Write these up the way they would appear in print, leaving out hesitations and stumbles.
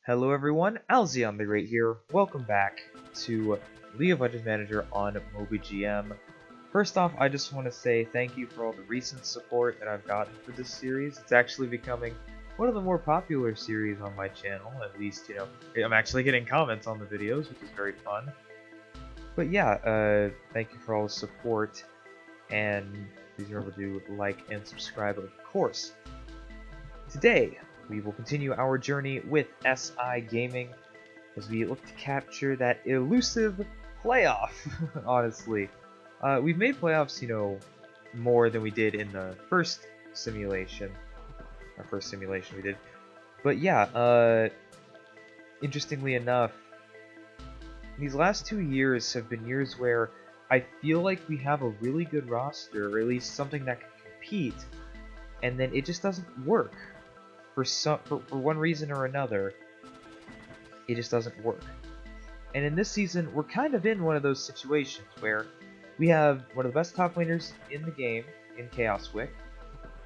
Hello everyone, Alzion the Great here. Welcome back to League of Legends Manager on MOBA GM. First off, I just want to say thank you for all the recent support that I've gotten for this series. It's actually becoming one of the more popular series on my channel, at least, I'm actually getting comments on the videos, which is very fun. But yeah, thank you for all the support, and please remember to like and subscribe, of course. Today, we will continue our journey with SI Gaming as we look to capture that elusive playoff, honestly. We've made playoffs, more than we did in the first simulation. Our first simulation we did. But yeah, interestingly enough, these last 2 years have been years where I feel like we have a really good roster, or at least something that can compete, and then it just doesn't work. For one reason or another, it just doesn't work. And in this season, we're kind of in one of those situations where we have one of the best top laners in the game in Chaos Wick,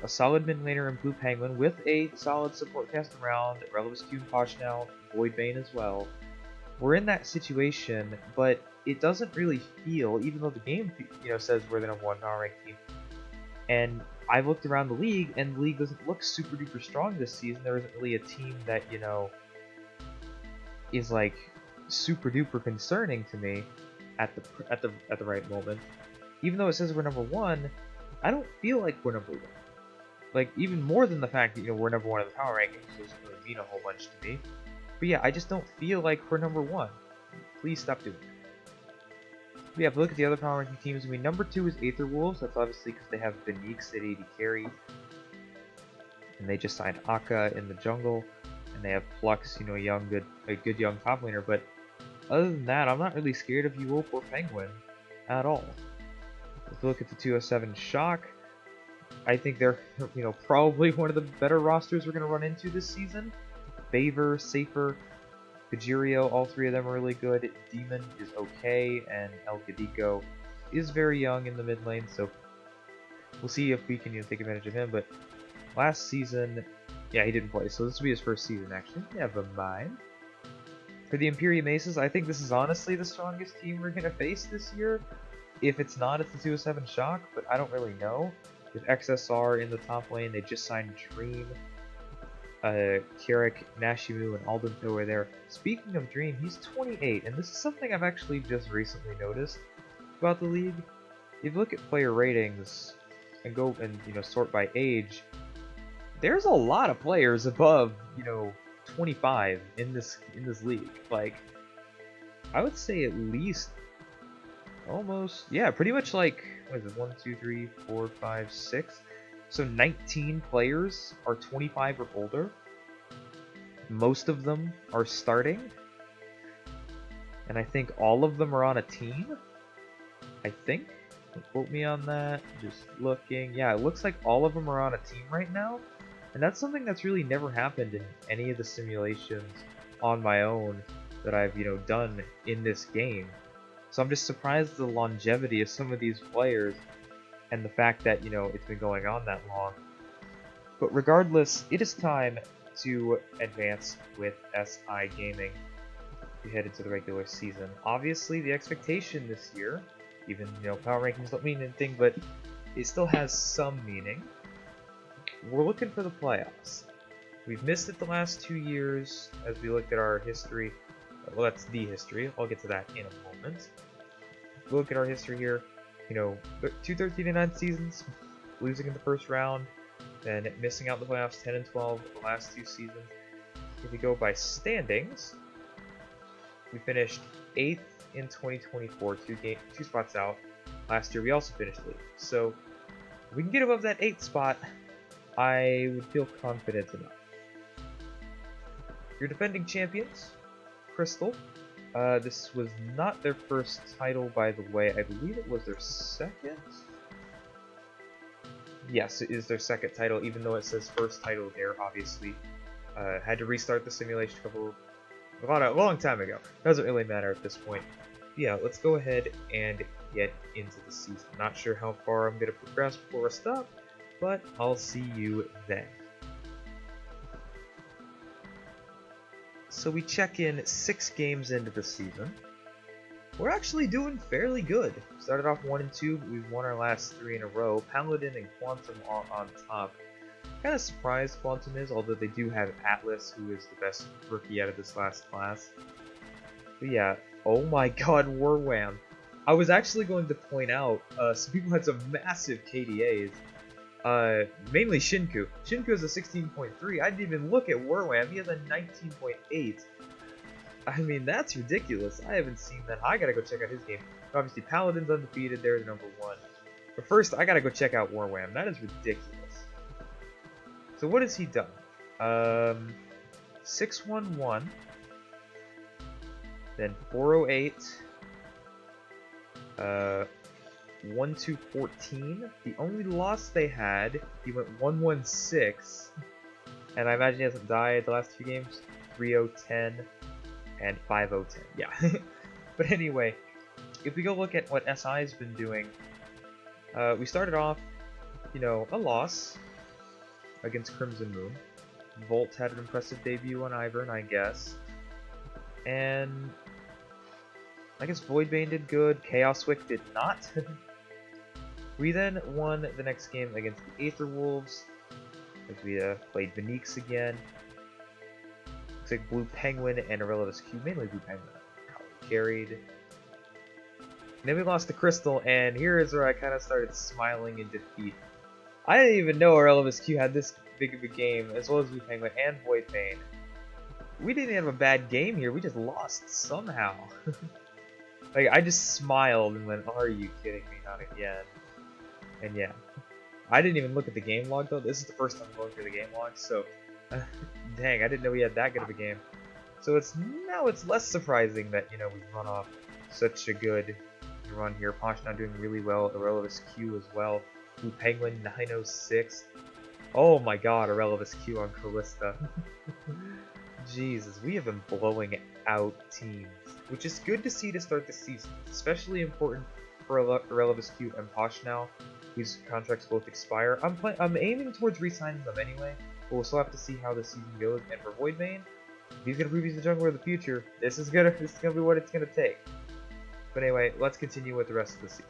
a solid mid laner in Blue Penguin with a solid support cast around, Relevus Q and Posh now, Void Bane as well. We're in that situation, but it doesn't really feel, even though the game says we're the #1 power rank team, and I've looked around the league, and the league doesn't look super duper strong this season. There isn't really a team that, is like super duper concerning to me at the right moment. Even though it says we're #1, I don't feel like we're #1. Like, even more than the fact that, we're #1 in the power rankings, doesn't really mean a whole bunch to me. But yeah, I just don't feel like we're #1. Please stop doing it. Yeah, if we look at the other power ranking teams, #2 is Aether Wolves. That's obviously because they have Benix at AD carry, and they just signed Akka in the jungle, and they have Flux, a good young top laner. But other than that, I'm not really scared of Wolf or Penguin at all. If we look at the 207 Shock, I think they're probably one of the better rosters we're gonna run into this season. Baver, Safer, Kajirio, all three of them are really good. Demon is okay, and El Gadico is very young in the mid lane, so we'll see if we can take advantage of him. But last season, yeah, he didn't play, so this will be his first season actually. Never mind. For the Imperium Aces, I think this is honestly the strongest team we're gonna face this year. If it's not, it's the 207 Shock, but I don't really know. With XSR in the top lane, they just signed Dream. Kirik, Nashimu, and Aldento are there. Speaking of Dream, he's 28, and this is something I've actually just recently noticed about the league. If you look at player ratings and go and sort by age, there's a lot of players above 25 in this league. Like, I would say at least almost, yeah, pretty much like, what is it, 1, 2, 3, 4, 5, 6. So 19 players are 25 or older. Most of them are starting. And I think all of them are on a team. I think. Don't quote me on that. Just looking. Yeah, it looks like all of them are on a team right now. And that's something that's really never happened in any of the simulations on my own that I've, done in this game. So I'm just surprised at the longevity of some of these players, and the fact that, it's been going on that long. But regardless, it is time to advance with SI Gaming. We head into the regular season. Obviously, the expectation this year, even, power rankings don't mean anything, but it still has some meaning. We're looking for the playoffs. We've missed it the last 2 years as we looked at our history. Well, that's the history. I'll get to that in a moment. If we look at our history here, 2 13-9 seasons, losing in the first round, then missing out the playoffs 10 and 12 the last 2 seasons. If we go by standings, we finished 8th in 2024, 2 spots out. Last year we also finished 8th. So if we can get above that 8th spot, I would feel confident enough. Your defending champions, Crystal. This was not their first title, by the way. I believe it was their second? Yes, it is their second title, even though it says first title there, obviously. Had to restart the simulation a long time ago. Doesn't really matter at this point. Yeah, let's go ahead and get into the season. Not sure how far I'm going to progress before I stop, but I'll see you then. So we check in 6 games into the season. We're actually doing fairly good. Started off 1-2, but we've won our last 3 in a row. Paladin and Quantum are on top. Kind of surprised Quantum is, although they do have Atlas, who is the best rookie out of this last class. But yeah, oh my god, Warwham. I was actually going to point out, some people had some massive KDAs. Mainly Shinku. Shinku is a 16.3. I didn't even look at Warwham. He has a 19.8. I mean, that's ridiculous. I haven't seen that. I gotta go check out his game. Obviously, Paladin's undefeated. They're number 1. But first, I gotta go check out Warwham. That is ridiculous. So what has he done? 611. Then 408. 1-2-14. The only loss they had, he went 1-1-6. And I imagine he hasn't died the last 2 games. 3-0-10 and 5-0-10. Yeah. But anyway, if we go look at what SI's been doing, we started off, you know, a loss against Crimson Moon. Volt had an impressive debut on Ivern, I guess. And I guess Voidbane did good. Chaoswick did not. We then won the next game against the Aether Wolves, as we played Venix again. Looks like Blue Penguin and Irrelevant Q, mainly Blue Penguin, carried. And then we lost to Crystal, and here is where I kind of started smiling in defeat. I didn't even know Irrelevant Q had this big of a game, as well as Blue Penguin and Voidbane. We didn't have a bad game here, we just lost somehow. Like, I just smiled and went, are you kidding me, not again. And yeah, I didn't even look at the game log though. This is the first time I'm going through the game log, so dang, I didn't know we had that good of a game. So it's less surprising that, you know, we've run off such a good run here. Posh now doing really well. Irrelevant Q as well. Blue Penguin 906. Oh my god, Irrelevant Q on Callista. Jesus, we have been blowing out teams, which is good to see to start the season. It's especially important for Irrelevant Q and Posh now, whose contracts both expire. I'm aiming towards re-signing them anyway, but we'll still have to see how the season goes. And for Voidbane, if he's gonna prove he's the jungler of the future, this is gonna be what it's gonna take. But anyway, let's continue with the rest of the season.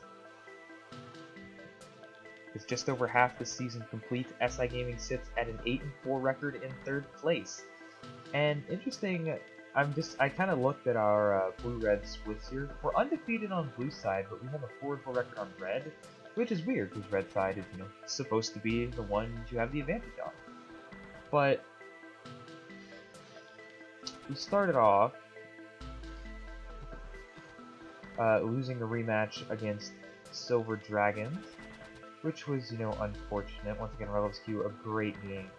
With just over half the season complete, SI Gaming sits at an 8-4 record in 3rd place. And interesting, I kind of looked at our blue-red splits here. We're undefeated on blue side, but we have a 4-4 record on red, which is weird because red side is, you know, supposed to be the one you have the advantage on. But we started off losing the rematch against Silver Dragons, which was, you know, unfortunate. Once again, Relev's Q, a great game.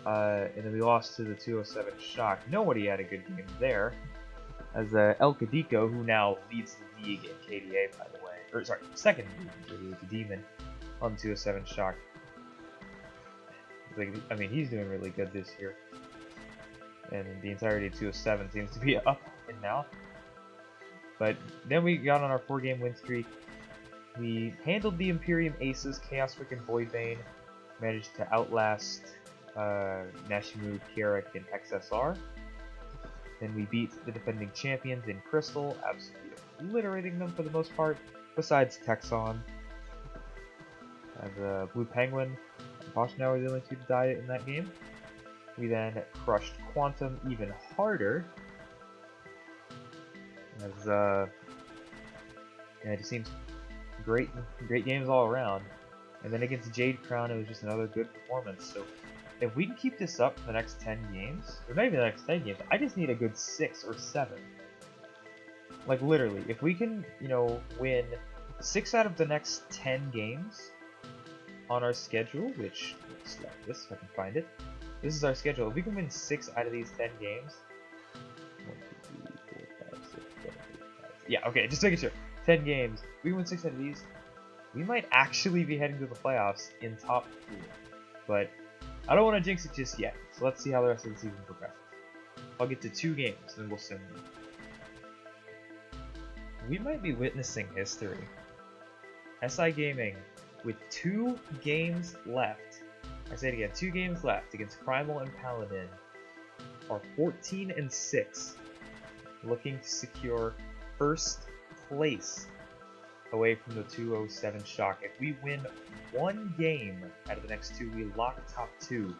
And then we lost to the 207 Shock. Nobody had a good game there. As El Cadiko, who now leads the league in KDA, by the way. Or, sorry, second league, the Demon, on 207 Shock. Like, I mean, he's doing really good this year. And the entirety of 207 seems to be up and now. But then we got on our 4-game win streak. We handled the Imperium Aces, Chaoswick and Voidbane. Managed to outlast Nashimu, Kiarik, and XSR. Then we beat the defending champions in Crystal, absolutely obliterating them for the most part, besides Texon. As Blue Penguin and Boschnau were the only 2 to die in that game. We then crushed Quantum even harder. As yeah, it just seems great games all around. And then against Jade Crown, it was just another good performance. So if we can keep this up for the next 10 games, or not even the next 10 games, I just need a good 6 or 7. Like literally, if we can, you know, win 6 out of the next 10 games on our schedule, which looks like this, if I can find it. This is our schedule. If we can win 6 out of these 10 games, 1, 2, 3, 4, 5, 6, 7, 8, 5. Yeah, okay, just making sure. 10 games. If we can win 6 out of these, we might actually be heading to the playoffs in top 4. But I don't want to jinx it just yet, so let's see how the rest of the season progresses. I'll get to 2 games, and then we'll send them. We might be witnessing history. SI Gaming, with 2 games left. I say it again, 2 games left against Primal and Paladin. are 14-6, looking to secure first place away from the 207 Shock. If we win one game out of the next two, we lock top 2,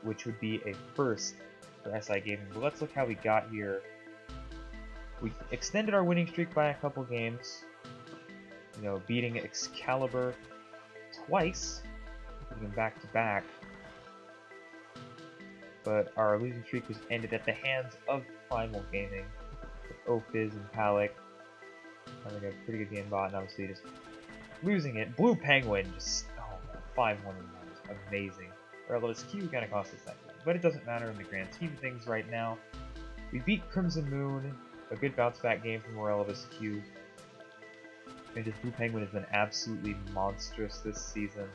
which would be a first for SI Gaming. But let's look how we got here. We extended our winning streak by a couple games, you know, beating Excalibur twice, even back to back. But our losing streak was ended at the hands of Primal Gaming, with Ophiz and Palik having a pretty good game bot, and obviously just losing it. Blue Penguin just, oh man, 5-1 is amazing. Relevus Q kind of cost us that game, but it doesn't matter in the grand scheme of things right now. We beat Crimson Moon, a good bounce back game from Relevus Q. And just Blue Penguin has been absolutely monstrous this season.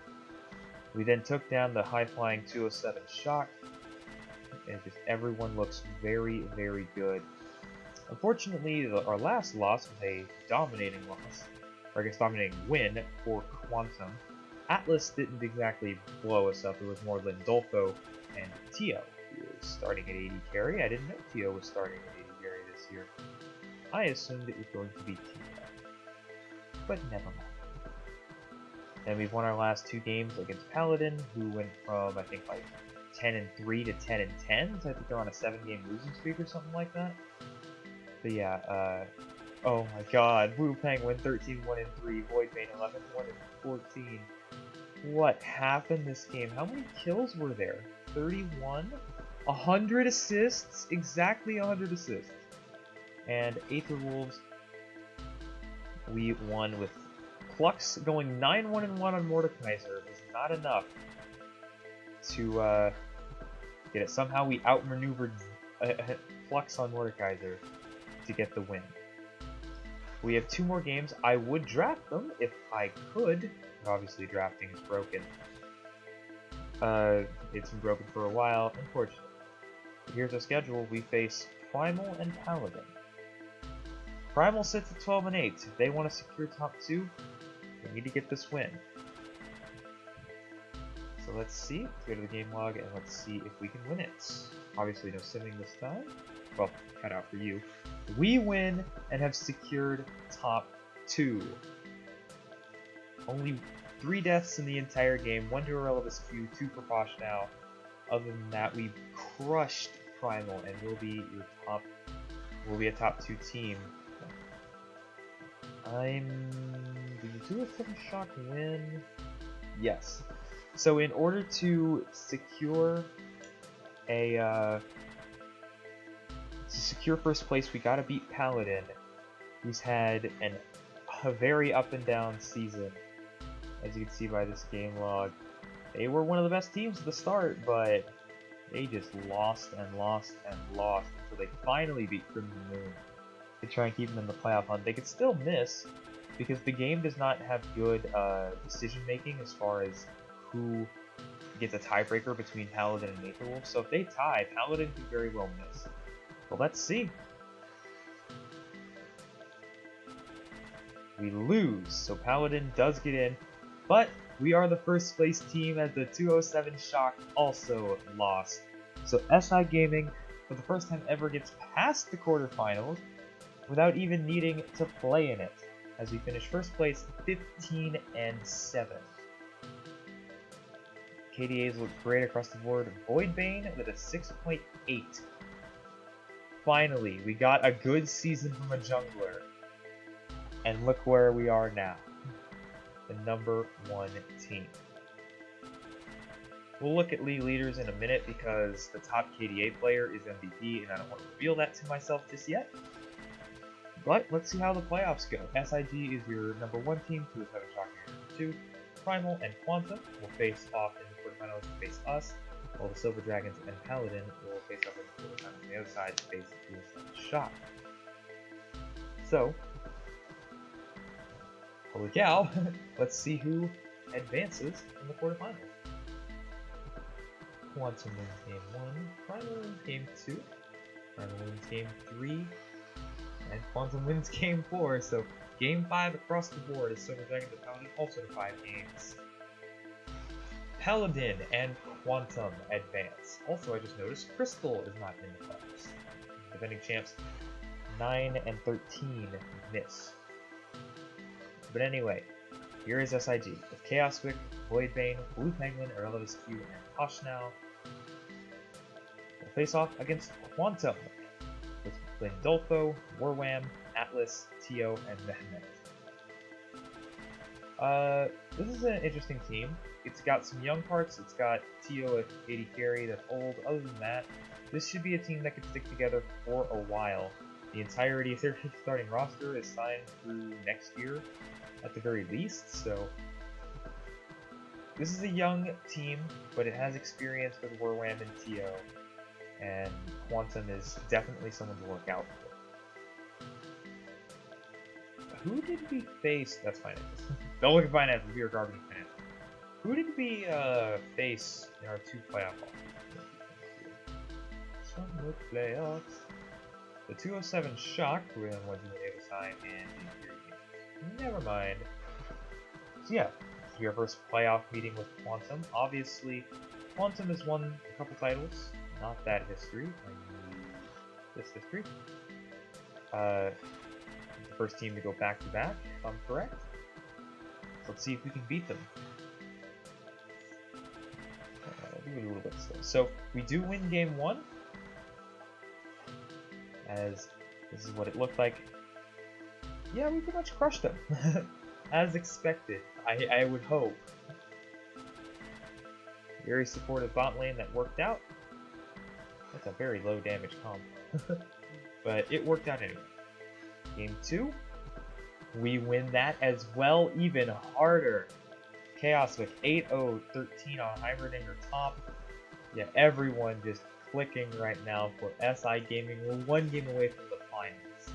We then took down the high-flying 207 Shock, and just everyone looks very, very good. Unfortunately, our last loss was a dominating loss, or I guess dominating win for Quantum. Atlas didn't exactly blow us up, it was more Lindolfo and Tio who was starting at 80 carry. I didn't know Tio was starting at 80 carry this year. I assumed it was going to be Tio, but never mind. And we've won our last 2 games against Paladin, who went from, I think, like 10-3 to 10-10, so I think they're on a 7-game losing streak or something like that. But yeah, oh my god, Blue Penguin 13-1-3, Voidbane 11-1-14. What happened this game? How many kills were there? 31? 100 assists? Exactly 100 assists. And Aether Wolves, we won with Flux going 9-1-1 on Mordekaiser. It was not enough to get it. Somehow we outmaneuvered Flux on Mordekaiser to get the win. We have 2 more games. I would draft them if I could, but obviously drafting is broken. It's been broken for a while, unfortunately. Here's our schedule. We face Primal and Paladin. Primal sits at 12-8. If they want to secure top 2, they need to get this win. So let's see. Let's go to the game log and let's see if we can win it. Obviously no simming this time. Well, cut out for you. We win and have secured top 2. Only 3 deaths in the entire game. 1 to Relevus Q, 2 for Posh now. Other than that, we crushed Primal and we'll be a top 2 team. Did the 207 Shock win? Yes. So in order to secure first place, we gotta beat Paladin, who's had a very up and down season. As you can see by this game log, they were one of the best teams at the start, but they just lost and lost and lost until they finally beat Crimson Moon to try and keep them in the playoff hunt. They could still miss because the game does not have good decision making as far as who gets a tiebreaker between Paladin and Aetherwolf. So if they tie, Paladin could very well miss. But let's see. We lose, so Paladin does get in, but we are the first place team as the 207 Shock also lost. So SI Gaming, for the first time ever, gets past the quarterfinals without even needing to play in it, as we finish first place 15-7. KDAs look great across the board. Voidbane with a 6.8. Finally, we got a good season from a jungler. And look where we are now. The number 1 team. We'll look at league leaders in a minute because the top KDA player is MVP and I don't want to reveal that to myself just yet. But let's see how the playoffs go. SIG is your number 1 team, 207 Shock your number 2. Primal and Quantum will face off in the quarterfinals to face us, while the Silver Dragons and Paladin will face off in the quarterfinals on the other side to face the 207 Shock. So, holy cow, let's see who advances in the quarterfinals. Quantum wins game 1, Primal wins game 2, Primal wins game 3, and Quantum wins game 4, so game 5 across the board is Silver Dragons and Paladin also to 5 games. Paladin and Quantum advance. Also, I just noticed Crystal is not in the playoffs. Defending champs 9 and 13 miss. But anyway, here is SIG with Chaoswick, Voidbane, Blue Penguin, Irrelevant Q, and Koshnow. We'll face off against Quantum with Lindolfo, Warwham, Atlas, Tio, and Mehmet. This is an interesting team. It's got some young parts. It's got Tio at 80 carry that's old. Other than that, this should be a team that can stick together for a while. The entirety of their starting roster is signed through next year, at the very least, so this is a young team, but it has experience with Warwham and Tio, and Quantum is definitely someone to look out for. Who did we face? That's finance. Don't look at finance, we are garbage finance. Who did we face in our 2 playoff balls? Playoffs. The 207 Shock, who went to the other side, and the never mind. So yeah, your first playoff meeting with Quantum. Obviously, Quantum has won a couple titles. Not that history. I mean, this history. The first team to go back-to-back, if I'm correct. So let's see if we can beat them. Do it a little bit still. So we do win game 1. As this is what it looked like. Yeah, we pretty much crushed them. As expected, I would hope. Very supportive bot lane that worked out. That's a very low damage comp. But it worked out anyway. Game 2, we win that as well, even harder. Chaos with 8-0, 13 on Heimerdinger top. Yeah, everyone just clicking right now for SI Gaming. We're 1 game away from the finals.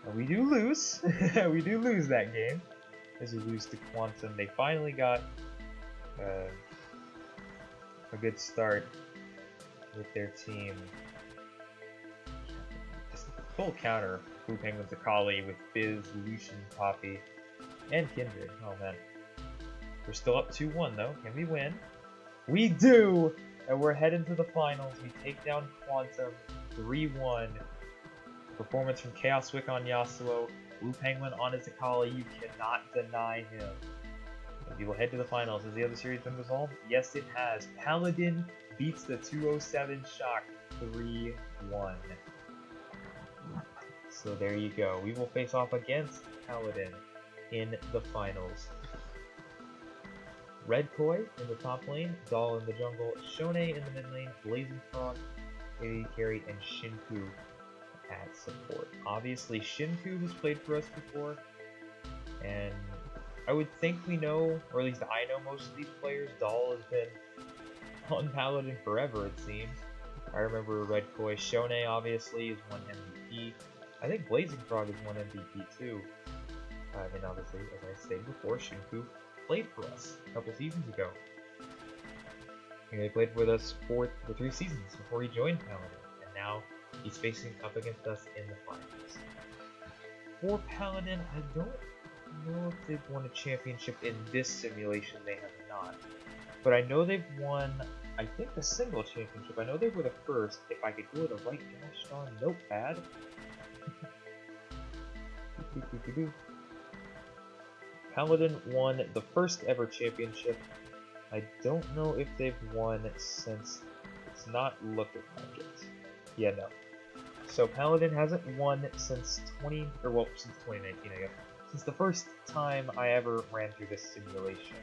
And we do lose. We do lose that game. As we lose to Quantum. They finally got a good start with their team. Just full counter. Blue Penguin's Akali with Fizz, Lucian, Poppy, and Kindred. Oh man. We're still up 2-1 though. Can we win? We do! And we're heading to the finals. We take down Quantum 3-1. Performance from Chaoswick on Yasuo. Blue Penguin on his Akali. You cannot deny him. And we will head to the finals. Has the other series been resolved? Yes, it has. Paladin beats the 207 Shock 3-1. So there you go. We will face off against Paladin in the finals. Red Koi in the top lane, Doll in the jungle, Shone in the mid lane, Blazing Frog, AD carry, and Shinku at support. Obviously, Shinku has played for us before, and I would think we know, or at least I know most of these players. Doll has been on Paladin forever, it seems. I remember Red Koi. Shone obviously is one MVP. I think Blazing Frog is one MVP too. And obviously, as I stated before, Shinku played for us a couple seasons ago. And he played with us for 3 seasons before he joined Paladin, and now he's facing up against us in the finals. For Paladin, I don't know if they've won a championship in this simulation. They have not. But I know they've won, I think, the single championship. I know they were the first. If I could go to the right gosh darn notepad. Paladin won the first ever championship. I don't know if they've won since. It's not looking like it. Yeah, no. So Paladin hasn't won since since 2019, I guess. Since the first time I ever ran through this simulation.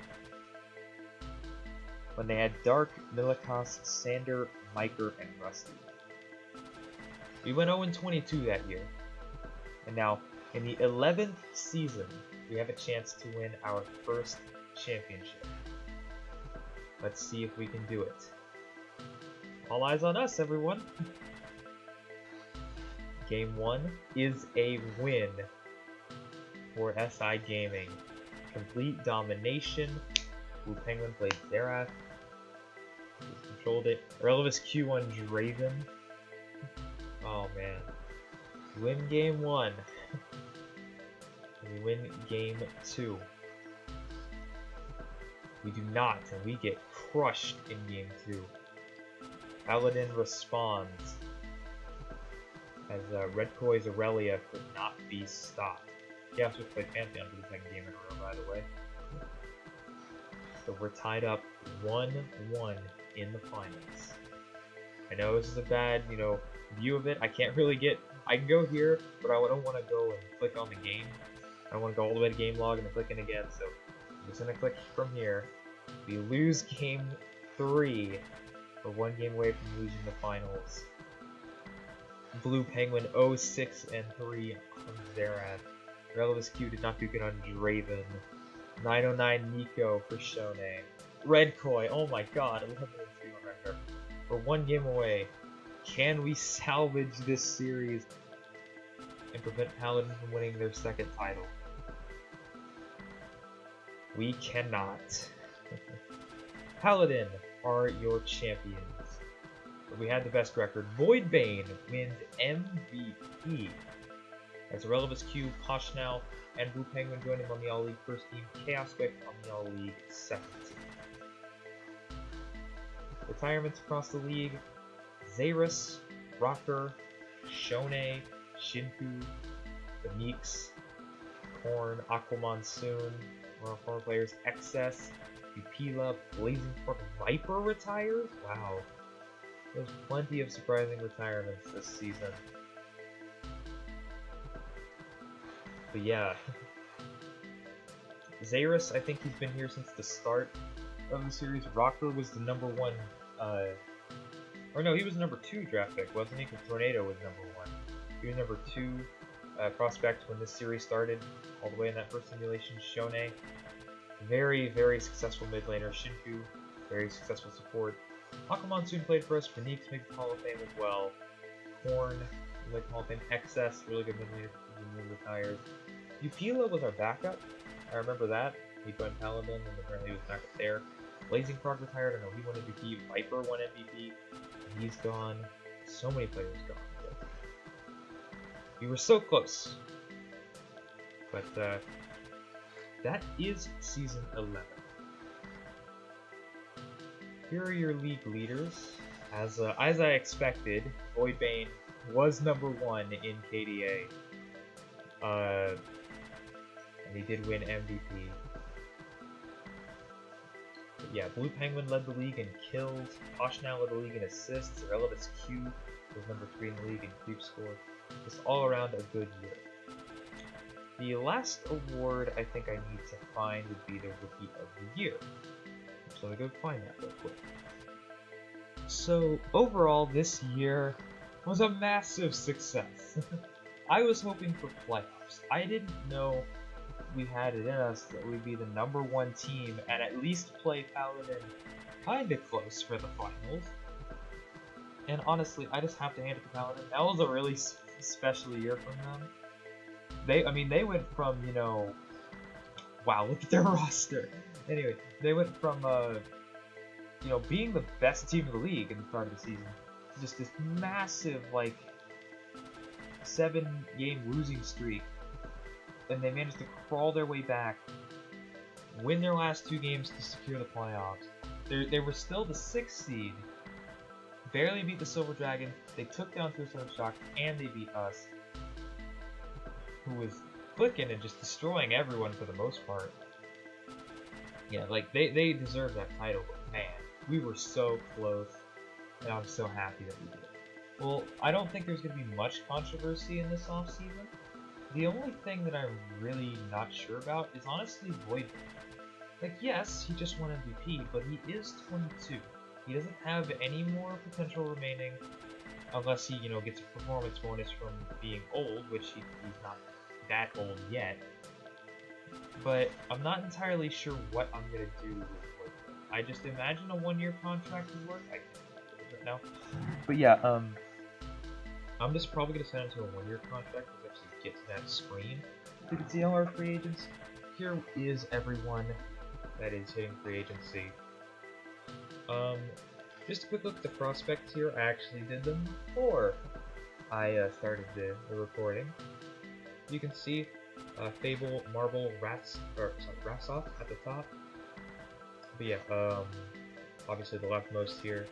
When they had Dark, Milikas, Sander, Miker, and Rusty. We went 0-22 that year. And now, in the 11th season, we have a chance to win our first championship. Let's see if we can do it. All eyes on us, everyone! Game 1 is a win for SI Gaming. Complete domination. Blue Penguin played Xerath. Controlled it. Irrelevant Q on Draven. Oh man. Win game 1. And we win game 2. We do not, and we get crushed in Game 2. Paladin responds as Red Koi's Aurelia could not be stopped. Chaos Swift played Pantheon for the second game in a row, by the way. So we're tied up 1-1 in the finals. I know this is a bad, view of it. I can't really get... I can go here, but I don't want to go and click on the game. I don't want to go all the way to game log and then click in again, so I'm just going to click from here. We lose game 3. We're 1 game away from losing the finals. Blue Penguin 0-6-3 on Xerath. Relevus Q did not do good on Draven. 909 Nico for Shone. Red Koi, oh my god, 11-2 on Rengar. We're 1 game away. Can we salvage this series and prevent Paladin from winning their 2nd title? We cannot. Paladin are your champions. But we had the best record. Voidbane wins MVP. As Relevus Q, Poshnell, and Blue Penguin join him on the All League first team. Chaos Swift on the All League second team. Retirements across the league: Xerus, Rocker, Shone, Shinku, the Meeks, Korn, Aqua Monsoon, former players, Excess, Upila, Blazing Fork, Viper retires? Wow. There's plenty of surprising retirements this season. But yeah. Xerus, I think he's been here since the start of the series. Rocker was the number 1, or no, he was number 2 draft pick, wasn't he? Because Tornado was number 1. He was number 2 prospect when this series started, all the way in that first simulation. Shone, very, very successful mid laner. Shinku, very successful support. Aqua Monsoon played for us. Phoenix made the Hall of Fame as well. Korn, made the Hall of Fame. Excess, really good mid laner who retires. Upila was our backup. I remember that. He joined Paladin and apparently he was backup there. Blazing Frog retired. I know he won MVP. Viper won MVP. He's gone. So many players gone. But we were so close. But that is Season 11. Here are your league leaders. As I expected, Voidbane was number 1 in KDA. And he did win MVP. But yeah, Blue Penguin led the league in kills. Poshnell led the league in assists. Relevus Q was number 3 in the league in creep score. Just all around a good year. The last award I think I need to find would be the Rookie of the Year. So let me go find that real quick. So overall, this year was a massive success. I was hoping for playoffs. I didn't know we had it in us that we'd be the number 1 team and at least play Paladin kinda close for the finals. And honestly, I just have to hand it to Paladin. That was a really special year from them. They went from, wow, look at their roster. Anyway, they went from, being the best team in the league in the start of the season to just this massive, 7-game losing streak. And they managed to crawl their way back, win their last 2 games to secure the playoffs. They were still the 6th seed, barely beat the Silver Dragon. They took down Suicide Shock, and they beat us, who was clicking and just destroying everyone for the most part. Yeah, they deserve that title, but man, we were so close, and I'm so happy that we did it. Well, I don't think there's going to be much controversy in this offseason. The only thing that I'm really not sure about is honestly Voidbane. Yes, he just won MVP, but he is 22. He doesn't have any more potential remaining, unless he, gets a performance bonus from being old, which he's not that old yet. But I'm not entirely sure what I'm gonna do with Voidbane. I just imagine a 1-year contract would work. I can't do it right now. But yeah, I'm just probably gonna send him to a 1-year contract to actually get to that screen. You can see all our free agents. Here is everyone that is hitting free agency. Just a quick look at the prospects here. I actually did them before I started the recording. You can see Fable, Marble, Rassoff at the top. But yeah, obviously the leftmost here.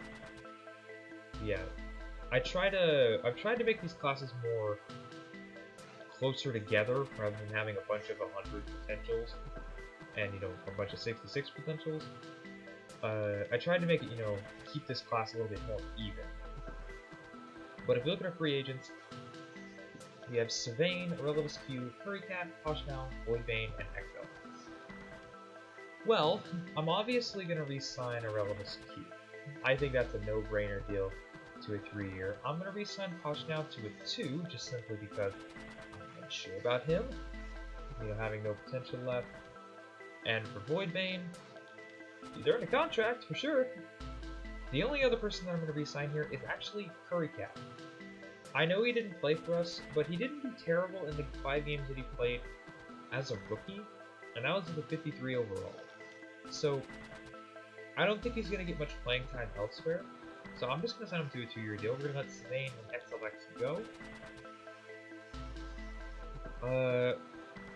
Yeah, I've tried to make these classes more closer together rather than having a bunch of 100 potentials and, you know, a bunch of 66 potentials. I tried to make it, you know, keep this class a little bit more even. But if you look at our free agents, we have Sylvain, Aurelius Q, Furrycat, Poshnow, Voidbane, and Ecto. Well, I'm obviously going to re-sign Aurelius Q. I think that's a no-brainer deal to a 3-year. I'm going to re-sign Poshnow to a 2, just simply because I'm not sure about him. You know, having no potential left. And for Voidbane, they're in a contract, for sure. The only other person that I'm going to re-sign here is actually Furrycat. I know he didn't play for us, but he didn't do terrible in the 5 games that he played as a rookie, and that was with a 53 overall. So, I don't think he's going to get much playing time elsewhere, so I'm just going to sign him to a 2-year deal. We're going to let Sylvain and XLX go.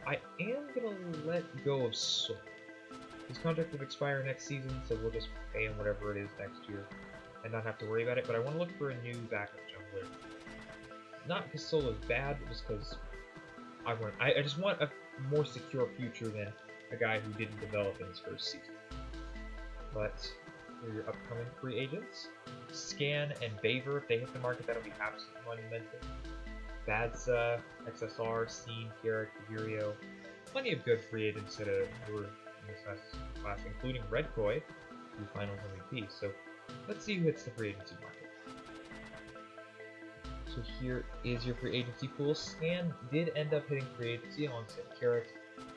I am going to let go of Soul. His contract will expire next season, so we'll just pay him whatever it is next year and not have to worry about it, but I want to look for a new backup jungler. Not because Soul is bad, but just because I just want a more secure future than a guy who didn't develop in his first season. But for your upcoming free agents, Scan and Baver, if they hit the market, that'll be absolutely monumental. Badsa, XSR, Scene, Garrick, Virio, plenty of good free agents that were in this class, including Redkoi, who finals MVP. So let's see who hits the free agency market. So here is your free agency pool. Scan did end up hitting free agency alongside Carrot,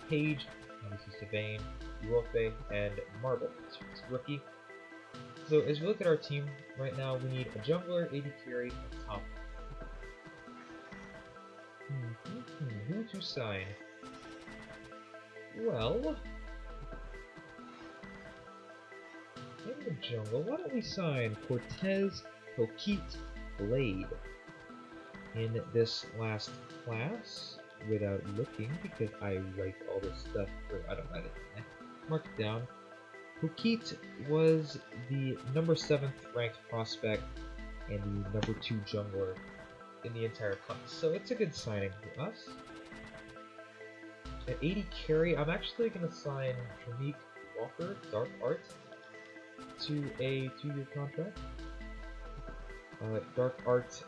Page, obviously Sylvain, Uofe, and Marble, his rookie. So as we look at our team right now, we need a jungler, AD carry, and top. Who to sign? Well, in the jungle, why don't we sign Cortez, Coquette, Blade in this last class without looking, because I write all this stuff, or I don't write it, mark it down. Coquette was the number 7th ranked prospect and the number 2 jungler in the entire class, so it's a good signing for us. At 80 carry, I'm actually going to sign Shamik Walker, Dark Art, to a 2-year contract. Dark Art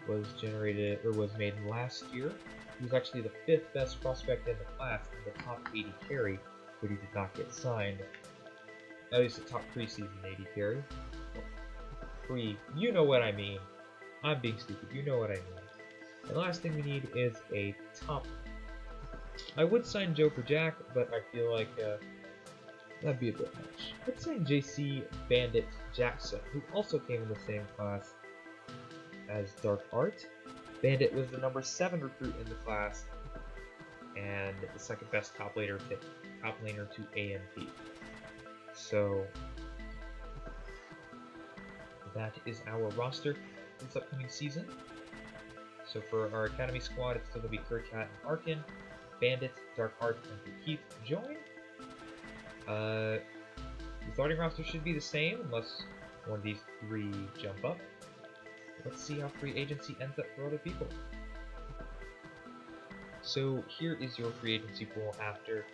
was made last year. He was actually the 5th best prospect in the class and the top 80 carry, but he did not get signed. At least the top preseason 80 carry. You know what I mean. I'm being stupid, you know what I mean. And the last thing we need is a top. I would sign Joker Jack, but I feel like that'd be a bit much. Let's sign JC Bandit Jackson, who also came in the same class as Dark Art. Bandit was the number 7 recruit in the class, and the 2nd best top laner to AMP. So that is our roster for this upcoming season. So for our Academy squad, it's still going to be Kurtcat and Arkin, Bandit, Dark Art, and Keith join. The starting roster should be the same unless one of these 3 jump up. Let's see how free agency ends up for other people. So here is your free agency pool after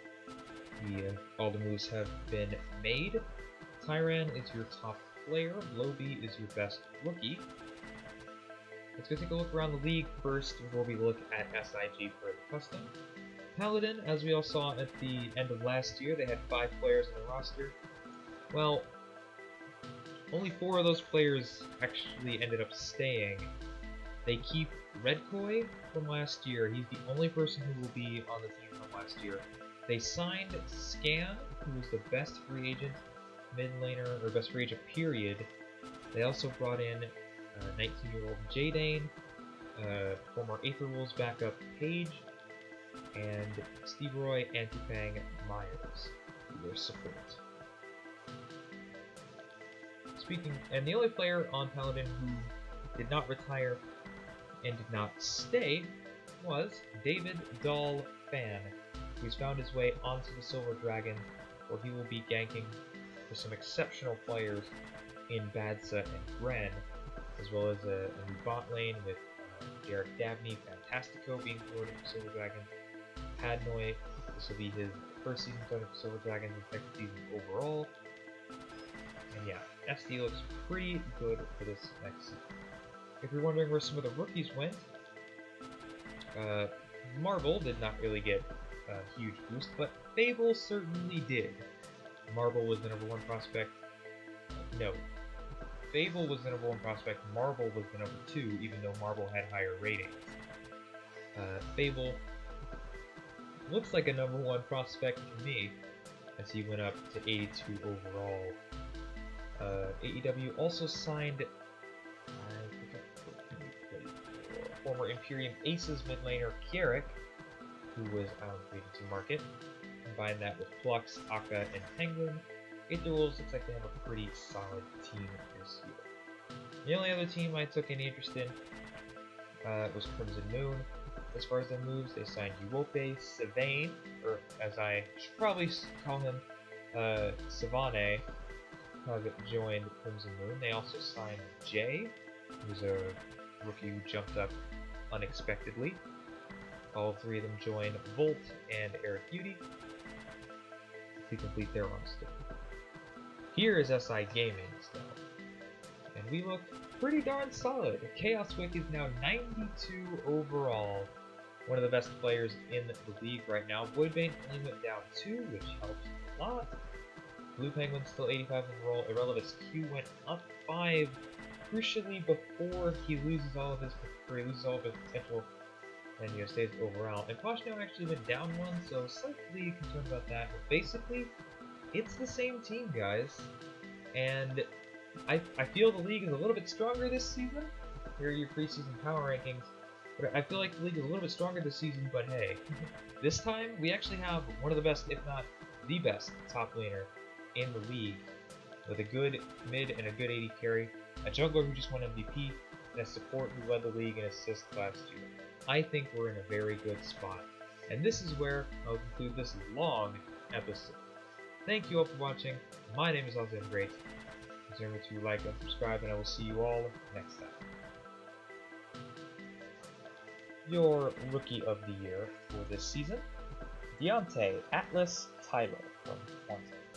all the moves have been made. Tyran is your top player. Blowbee is your best rookie. Let's go take a look around the league first before we look at SIG for the custom. Paladin, as we all saw at the end of last year, they had 5 players in the roster. Well, only 4 of those players actually ended up staying. They keep Redkoi from last year. He's the only person who will be on the team from last year. They signed Scan, who was the best free agent mid laner, or best free agent period. They also brought in 19-year-old Jadane, former Aether Wolves backup Page, and Steve Roy, Antipang, Myers for their support. And the only player on Paladin who did not retire and did not stay was David Dahl Fan, who's found his way onto the Silver Dragon, where he will be ganking with some exceptional players in Badsa and Gren, as well as a new bot lane with Derek Dabney, Fantastico being promoted for Silver Dragons, Padnoy, this will be his first season starting for Silver Dragons, his second season overall, and yeah, SD looks pretty good for this next season. If you're wondering where some of the rookies went, Marble did not really get a huge boost, but Fable certainly did. Marble was the #1 prospect. No. Fable was the #1 prospect, Marble was the #2, even though Marble had higher ratings. Fable looks like a #1 prospect to me, as he went up to 82 overall. AEW also signed former Imperium Aces mid laner Kierik, who was out of the agency market. Combine that with Flux, Akka, and Penguin. Wolves looks like they have a pretty solid team this year. The only other team I took any interest in was Crimson Moon. As far as their moves, they signed Uope Sivane, or as I should probably call him, Savane, that joined Crimson Moon. They also signed Jay, who's a rookie who jumped up unexpectedly. All three of them joined Volt and Eric Beauty to complete their roster. Here is SI Gaming still, and we look pretty darn solid. Chaos Wick is now 92 overall, one of the best players in the league right now. Voidbane only went down 2, which helps a lot. Blue Penguin still 85 overall. Irrelevance Q went up 5, crucially before he loses all of his potential and stays overall. And Poshnow actually went down 1, so slightly concerned about that. But basically, it's the same team, guys. And I feel the league is a little bit stronger this season. Here are your preseason power rankings. But I feel like the league is a little bit stronger this season, but hey. This time, we actually have one of the best, if not the best, top laner in the league. With a good mid and a good AD carry. A jungler who just won MVP. And a support who led the league in assists last year. I think we're in a very good spot. And this is where I'll conclude this long episode. Thank you all for watching. My name is Alexander Great. Remember to like and subscribe, and I will see you all next time. Your Rookie of the Year for this season, Deontay Atlas Tyler from Untitled.